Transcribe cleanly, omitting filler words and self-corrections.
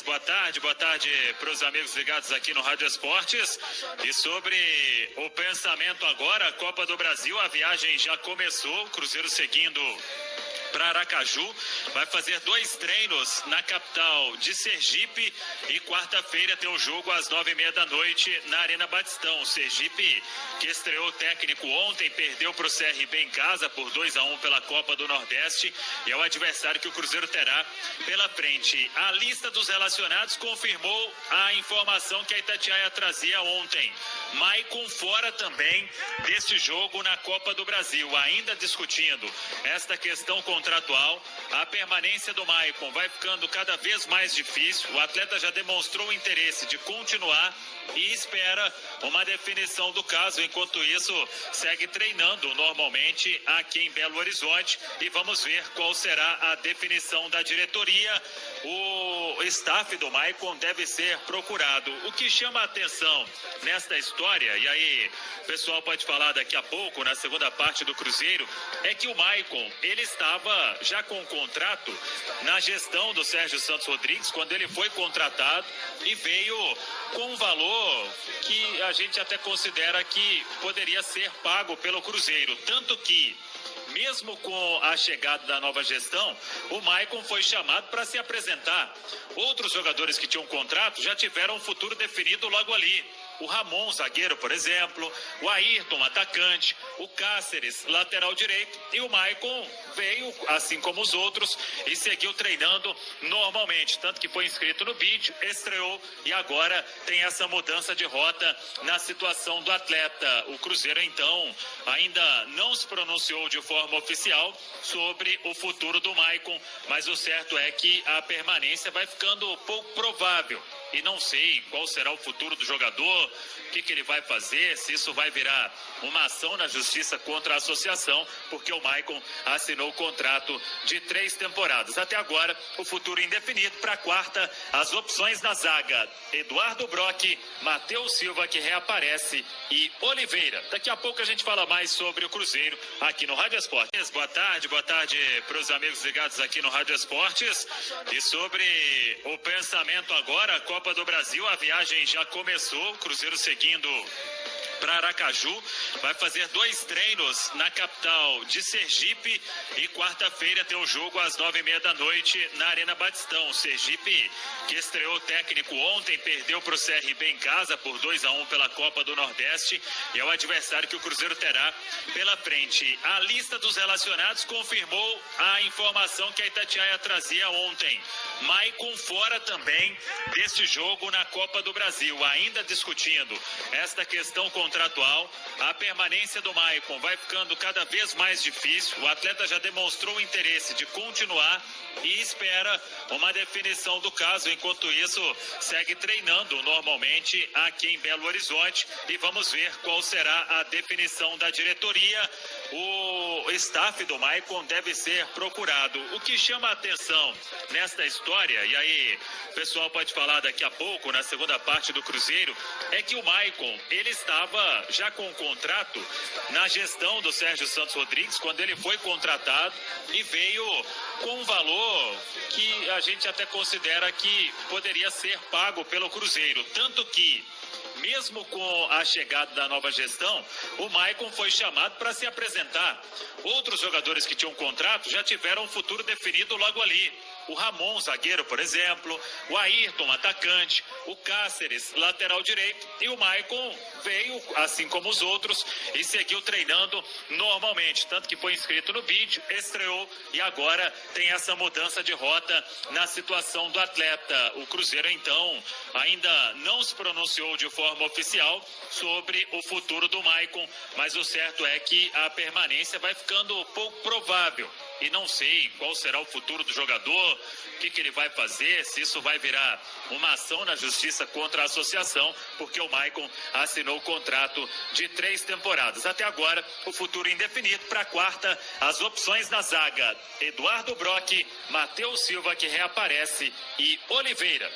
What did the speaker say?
Boa tarde para os amigos ligados aqui no Rádio Esportes. E sobre o pensamento agora, a Copa do Brasil, a viagem já começou, o Cruzeiro seguindo para Aracaju, vai fazer 2 treinos na capital de Sergipe e quarta-feira tem um jogo às 9h30 da noite na Arena Batistão. Sergipe, que estreou o técnico ontem, perdeu para o CRB em casa por 2-1 pela Copa do Nordeste e é o adversário que o Cruzeiro terá pela frente. A lista dos relacionados confirmou a informação que a Itatiaia trazia ontem. Maicon fora também desse jogo na Copa do Brasil, ainda discutindo esta questão contratual. A permanência do Maicon vai ficando cada vez mais difícil. O atleta já demonstrou o interesse de continuar e espera uma definição do caso. Enquanto isso, segue treinando normalmente aqui em Belo Horizonte e vamos ver qual será a definição da diretoria. O staff do Maicon deve ser procurado. O que chama a atenção nesta história, e aí o pessoal pode falar daqui a pouco, na segunda parte do Cruzeiro, é que o Maicon, ele estava já com o contrato na gestão do Sérgio Santos Rodrigues, quando ele foi contratado, e veio com um valor que a gente até considera que poderia ser pago pelo Cruzeiro. Tanto que, mesmo com a chegada da nova gestão, o Maicon foi chamado para se apresentar. Outros jogadores que tinham contrato já tiveram um futuro definido logo ali. O Ramon, zagueiro, por exemplo, o Ayrton, atacante, o Cáceres, lateral direito, e o Maicon veio, assim como os outros, e seguiu treinando normalmente, tanto que foi inscrito no BID, estreou e agora tem essa mudança de rota na situação do atleta. O Cruzeiro, então, ainda não se pronunciou de forma oficial sobre o futuro do Maicon, mas o certo é que a permanência vai ficando pouco provável. E não sei qual será o futuro do jogador, o que ele vai fazer, se isso vai virar uma ação na justiça contra a associação, porque o Maicon assinou o contrato de 3 temporadas. Até agora, o futuro indefinido. Para a quarta, as opções na zaga: Eduardo Brock, Matheus Silva, que reaparece, e Oliveira. Daqui a pouco a gente fala mais sobre o Cruzeiro aqui no Rádio Esportes. Boa tarde para os amigos ligados aqui no Rádio Esportes. E sobre o pensamento agora, a Copa do Brasil, a viagem já começou, o Cruzeiro seguindo para Aracaju, vai fazer 2 treinos na capital de Sergipe e quarta-feira tem um jogo às 9h30 da noite na Arena Batistão. Sergipe, que estreou o técnico ontem, perdeu para o CRB em casa por 2-1 pela Copa do Nordeste e é o adversário que o Cruzeiro terá pela frente. A lista dos relacionados confirmou a informação que a Itatiaia trazia ontem. Maicon fora também desse jogo na Copa do Brasil, ainda discutindo esta questão contratual. A permanência do Maicon vai ficando cada vez mais difícil. O atleta já demonstrou o interesse de continuar e espera uma definição do caso. Enquanto isso, segue treinando normalmente aqui em Belo Horizonte e vamos ver qual será a definição da diretoria. O staff do Maicon deve ser procurado. O que chama a atenção nesta história, e aí o pessoal pode falar daqui a pouco, na segunda parte do Cruzeiro, é que o Maicon, ele estava já com o contrato na gestão do Sérgio Santos Rodrigues, quando ele foi contratado, e veio com um valor que a gente até considera que poderia ser pago pelo Cruzeiro. Tanto que, mesmo com a chegada da nova gestão, o Maicon foi chamado para se apresentar. Outros jogadores que tinham contrato já tiveram um futuro definido logo ali. O Ramon, zagueiro, por exemplo, o Ayrton, atacante, o Cáceres, lateral direito, e o Maicon veio, assim como os outros, e seguiu treinando normalmente, tanto que foi inscrito no BID, estreou e agora tem essa mudança de rota na situação do atleta. O Cruzeiro, então, ainda não se pronunciou de forma oficial sobre o futuro do Maicon, mas o certo é que a permanência vai ficando pouco provável. E não sei qual será o futuro do jogador, o que ele vai fazer, se isso vai virar uma ação na justiça contra a associação, porque o Maicon assinou o contrato de 3 temporadas. Até agora, o futuro indefinido. Para a quarta, as opções na zaga: Eduardo Brock, Matheus Silva, que reaparece, e Oliveira.